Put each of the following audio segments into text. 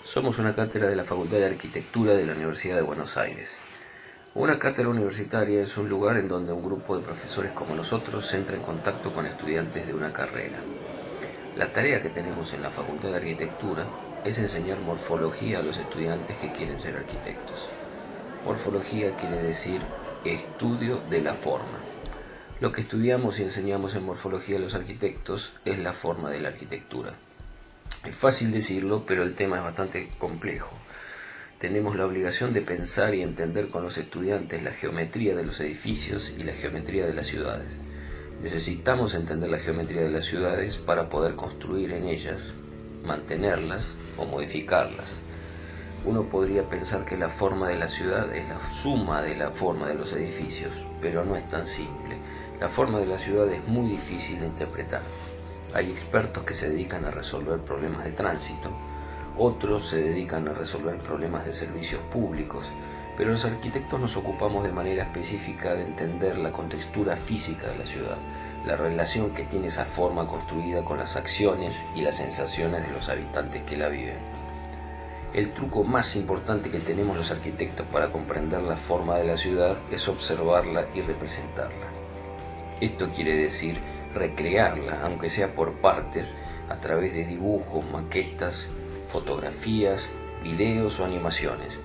Somos una cátedra de la Facultad de Arquitectura de la Universidad de Buenos Aires. Una cátedra universitaria es un lugar en donde un grupo de profesores como nosotros entra en contacto con estudiantes de una carrera. La tarea que tenemos en la Facultad de Arquitectura es enseñar morfología a los estudiantes que quieren ser arquitectos. Morfología quiere decir estudio de la forma. Lo que estudiamos y enseñamos en morfología a los arquitectos es la forma de la arquitectura. Es fácil decirlo, pero el tema es bastante complejo. Tenemos la obligación de pensar y entender con los estudiantes la geometría de los edificios y la geometría de las ciudades. Necesitamos entender la geometría de las ciudades para poder construir en ellas, mantenerlas o modificarlas. Uno podría pensar que la forma de la ciudad es la suma de la forma de los edificios, pero no es tan simple. La forma de la ciudad es muy difícil de interpretar. Hay expertos que se dedican a resolver problemas de tránsito, otros se dedican a resolver problemas de servicios públicos, pero los arquitectos nos ocupamos de manera específica de entender la contextura física de la ciudad, la relación que tiene esa forma construida con las acciones y las sensaciones de los habitantes que la viven. El truco más importante que tenemos los arquitectos para comprender la forma de la ciudad es observarla y representarla. Esto quiere decir recrearla, aunque sea por partes, a través de dibujos, maquetas, fotografías, videos o animaciones.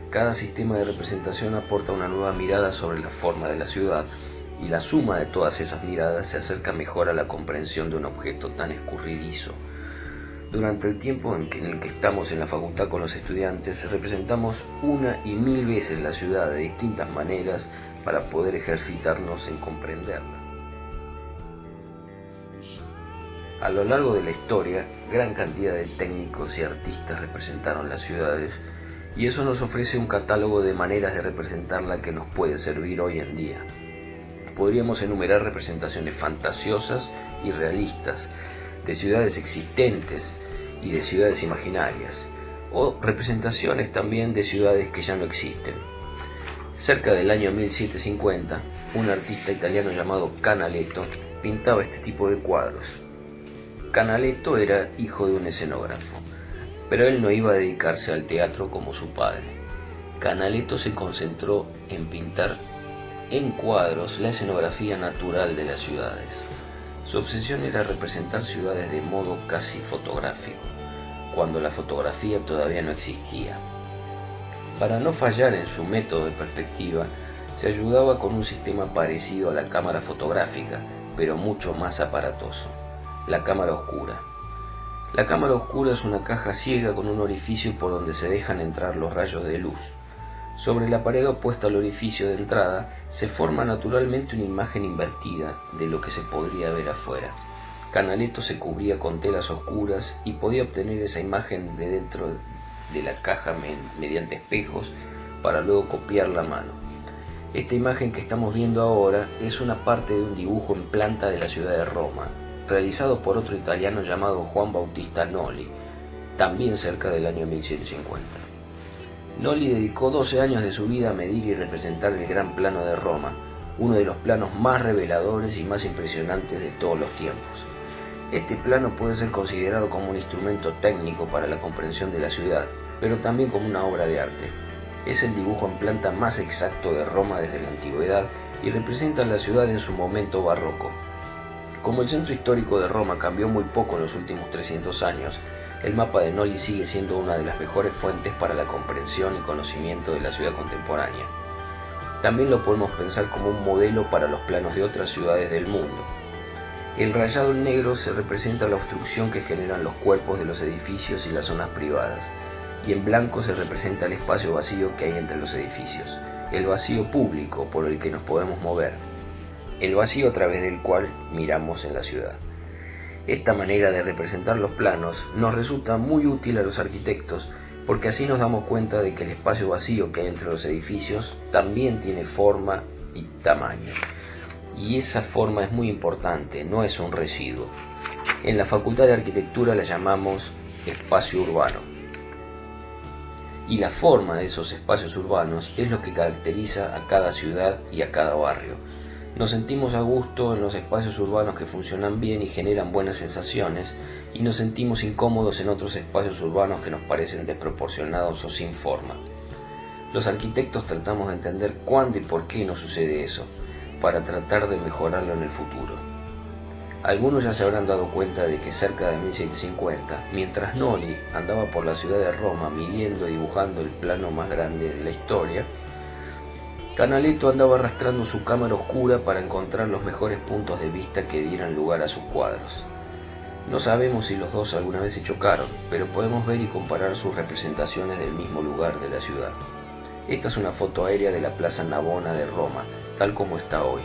Cada sistema de representación aporta una nueva mirada sobre la forma de la ciudad y la suma de todas esas miradas se acerca mejor a la comprensión de un objeto tan escurridizo. Durante el tiempo en el que estamos en la facultad con los estudiantes, representamos una y mil veces la ciudad de distintas maneras para poder ejercitarnos en comprenderla. A lo largo de la historia, gran cantidad de técnicos y artistas representaron las ciudades, y eso nos ofrece un catálogo de maneras de representarla que nos puede servir hoy en día. Podríamos enumerar representaciones fantasiosas y realistas, de ciudades existentes y de ciudades imaginarias, o representaciones también de ciudades que ya no existen. Cerca del año 1750, un artista italiano llamado Canaletto pintaba este tipo de cuadros. Canaletto era hijo de un escenógrafo, pero él no iba a dedicarse al teatro como su padre. Canaletto se concentró en pintar en cuadros la escenografía natural de las ciudades. Su obsesión era representar ciudades de modo casi fotográfico, cuando la fotografía todavía no existía. Para no fallar en su método de perspectiva, se ayudaba con un sistema parecido a la cámara fotográfica, pero mucho más aparatoso. La cámara oscura. La cámara oscura es una caja ciega con un orificio por donde se dejan entrar los rayos de luz. Sobre la pared opuesta al orificio de entrada se forma naturalmente una imagen invertida de lo que se podría ver afuera. Canaletto se cubría con telas oscuras y podía obtener esa imagen de dentro de la caja mediante espejos para luego copiarla a mano. Esta imagen que estamos viendo ahora es una parte de un dibujo en planta de la ciudad de Roma, realizado por otro italiano llamado Juan Bautista Noli, también cerca del año 1750. Noli dedicó 12 años de su vida a medir y representar el Gran Plano de Roma, uno de los planos más reveladores y más impresionantes de todos los tiempos. Este plano puede ser considerado como un instrumento técnico para la comprensión de la ciudad, pero también como una obra de arte. Es el dibujo en planta más exacto de Roma desde la antigüedad y representa la ciudad en su momento barroco. Como el centro histórico de Roma cambió muy poco en los últimos 300 años, el mapa de Noli sigue siendo una de las mejores fuentes para la comprensión y conocimiento de la ciudad contemporánea. También lo podemos pensar como un modelo para los planos de otras ciudades del mundo. El rayado en negro se representa la obstrucción que generan los cuerpos de los edificios y las zonas privadas, y en blanco se representa el espacio vacío que hay entre los edificios, el vacío público por el que nos podemos mover, el vacío a través del cual miramos en la ciudad. Esta manera de representar los planos nos resulta muy útil a los arquitectos porque así nos damos cuenta de que el espacio vacío que hay entre los edificios también tiene forma y tamaño. Y esa forma es muy importante, no es un residuo. En la Facultad de Arquitectura la llamamos espacio urbano. y la forma de esos espacios urbanos es lo que caracteriza a cada ciudad y a cada barrio. Nos sentimos a gusto en los espacios urbanos que funcionan bien y generan buenas sensaciones, y nos sentimos incómodos en otros espacios urbanos que nos parecen desproporcionados o sin forma. Los arquitectos tratamos de entender cuándo y por qué nos sucede eso, para tratar de mejorarlo en el futuro. Algunos ya se habrán dado cuenta de que cerca de 1750, mientras Noli andaba por la ciudad de Roma midiendo y dibujando el plano más grande de la historia, Canaletto andaba arrastrando su cámara oscura para encontrar los mejores puntos de vista que dieran lugar a sus cuadros. No sabemos si los dos alguna vez se chocaron, pero podemos ver y comparar sus representaciones del mismo lugar de la ciudad. Esta es una foto aérea de la Plaza Navona de Roma, tal como está hoy.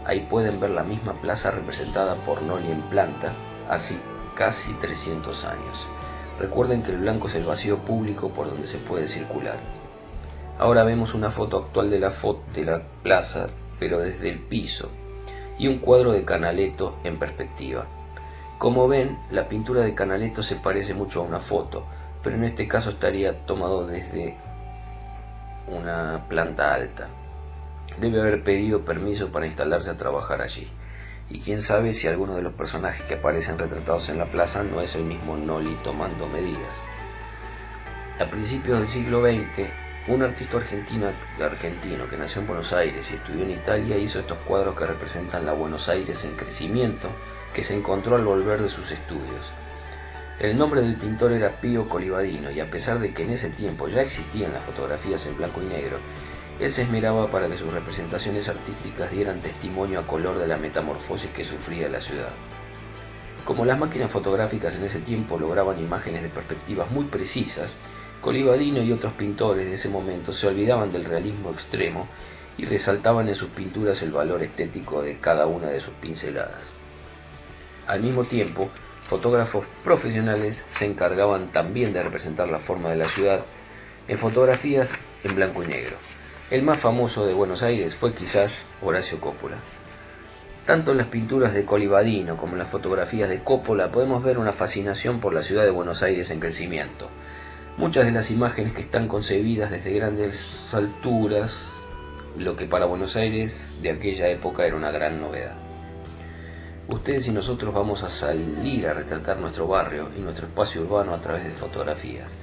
Ahí pueden ver la misma plaza representada por Noli en planta, hace casi 300 años. Recuerden que el blanco es el vacío público por donde se puede circular. Ahora vemos una foto actual de la plaza, pero desde el piso, y un cuadro de Canaletto en perspectiva. Como ven, la pintura de Canaletto se parece mucho a una foto, pero en este caso estaría tomado desde una planta alta. Debe haber pedido permiso para instalarse a trabajar allí, y quién sabe si alguno de los personajes que aparecen retratados en la plaza no es el mismo Noli tomando medidas. A principios del siglo XX, un artista argentino que nació en Buenos Aires y estudió en Italia hizo estos cuadros que representan la Buenos Aires en crecimiento que se encontró al volver de sus estudios. El nombre del pintor era Pío Colivadino, y a pesar de que en ese tiempo ya existían las fotografías en blanco y negro, él se esmeraba para que sus representaciones artísticas dieran testimonio a color de la metamorfosis que sufría la ciudad. Como las máquinas fotográficas en ese tiempo lograban imágenes de perspectivas muy precisas, Colivadino y otros pintores de ese momento se olvidaban del realismo extremo y resaltaban en sus pinturas el valor estético de cada una de sus pinceladas. Al mismo tiempo, fotógrafos profesionales se encargaban también de representar la forma de la ciudad en fotografías en blanco y negro. El más famoso de Buenos Aires fue quizás Horacio Coppola. Tanto en las pinturas de Colivadino como en las fotografías de Coppola podemos ver una fascinación por la ciudad de Buenos Aires en crecimiento. Muchas de las imágenes que están concebidas desde grandes alturas, lo que para Buenos Aires de aquella época era una gran novedad. Ustedes y nosotros vamos a salir a retratar nuestro barrio y nuestro espacio urbano a través de fotografías.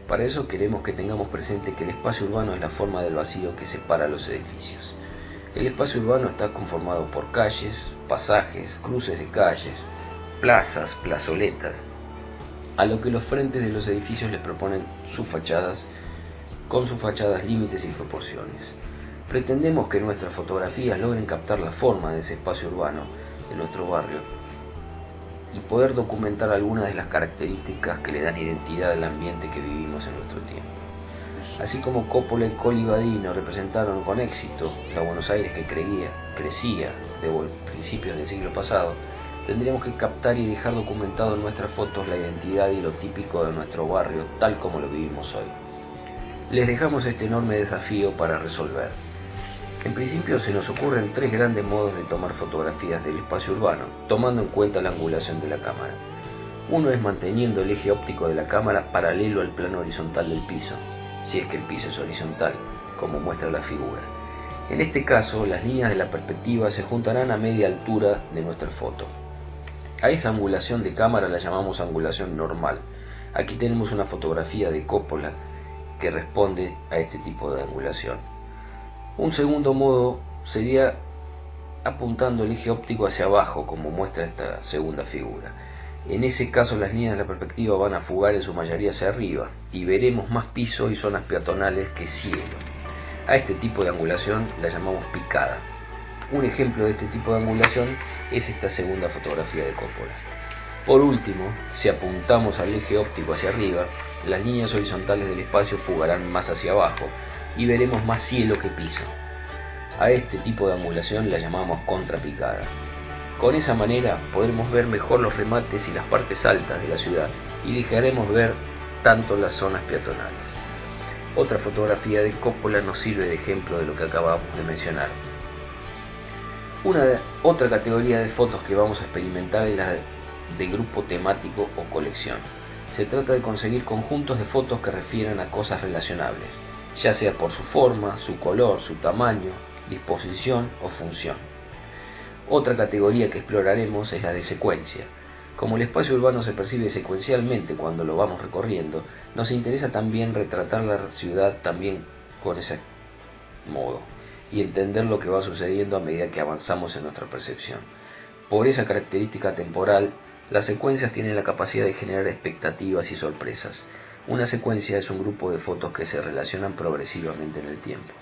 Para eso queremos que tengamos presente que el espacio urbano es la forma del vacío que separa los edificios. El espacio urbano está conformado por calles, pasajes, cruces de calles, plazas, plazoletas, a lo que los frentes de los edificios les proponen sus fachadas, con sus fachadas, límites y proporciones. Pretendemos que nuestras fotografías logren captar la forma de ese espacio urbano de nuestro barrio y poder documentar algunas de las características que le dan identidad al ambiente que vivimos en nuestro tiempo. Así como Coppola y Colivadino representaron con éxito la Buenos Aires que crecía de principios del siglo pasado, tendríamos que captar y dejar documentado en nuestras fotos la identidad y lo típico de nuestro barrio tal como lo vivimos hoy. Les dejamos este enorme desafío para resolver. En principio se nos ocurren tres grandes modos de tomar fotografías del espacio urbano, tomando en cuenta la angulación de la cámara. Uno es manteniendo el eje óptico de la cámara paralelo al plano horizontal del piso, si es que el piso es horizontal, como muestra la figura. En este caso, las líneas de la perspectiva se juntarán a media altura de nuestra foto. A esta angulación de cámara la llamamos angulación normal. Aquí tenemos una fotografía de Coppola que responde a este tipo de angulación. Un segundo modo sería apuntando el eje óptico hacia abajo, como muestra esta segunda figura. En ese caso las líneas de la perspectiva van a fugar en su mayoría hacia arriba y veremos más piso y zonas peatonales que cielo. A este tipo de angulación la llamamos picada. Un ejemplo de este tipo de angulación es esta segunda fotografía de Coppola. Por último, si apuntamos al eje óptico hacia arriba, las líneas horizontales del espacio fugarán más hacia abajo y veremos más cielo que piso. A este tipo de angulación la llamamos contrapicada. Con esa manera podremos ver mejor los remates y las partes altas de la ciudad y dejaremos ver tanto las zonas peatonales. Otra fotografía de Coppola nos sirve de ejemplo de lo que acabamos de mencionar. Otra categoría de fotos que vamos a experimentar es la de grupo temático o colección. Se trata de conseguir conjuntos de fotos que refieran a cosas relacionables, ya sea por su forma, su color, su tamaño, disposición o función. Otra categoría que exploraremos es la de secuencia. Como el espacio urbano se percibe secuencialmente cuando lo vamos recorriendo, nos interesa también retratar la ciudad también con ese modo y entender lo que va sucediendo a medida que avanzamos en nuestra percepción. Por esa característica temporal, las secuencias tienen la capacidad de generar expectativas y sorpresas. Una secuencia es un grupo de fotos que se relacionan progresivamente en el tiempo.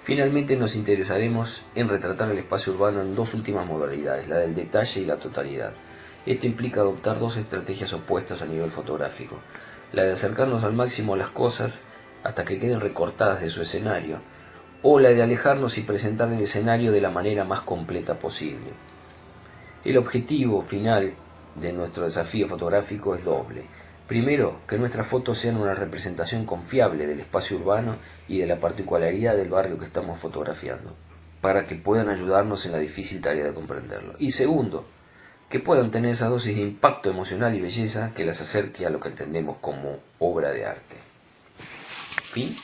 Finalmente nos interesaremos en retratar el espacio urbano en dos últimas modalidades, la del detalle y la totalidad. Esto implica adoptar dos estrategias opuestas a nivel fotográfico, la de acercarnos al máximo a las cosas hasta que queden recortadas de su escenario, o la de alejarnos y presentar el escenario de la manera más completa posible. El objetivo final de nuestro desafío fotográfico es doble. Primero, que nuestras fotos sean una representación confiable del espacio urbano y de la particularidad del barrio que estamos fotografiando, para que puedan ayudarnos en la difícil tarea de comprenderlo. Y segundo, que puedan tener esa dosis de impacto emocional y belleza que las acerque a lo que entendemos como obra de arte. Fin.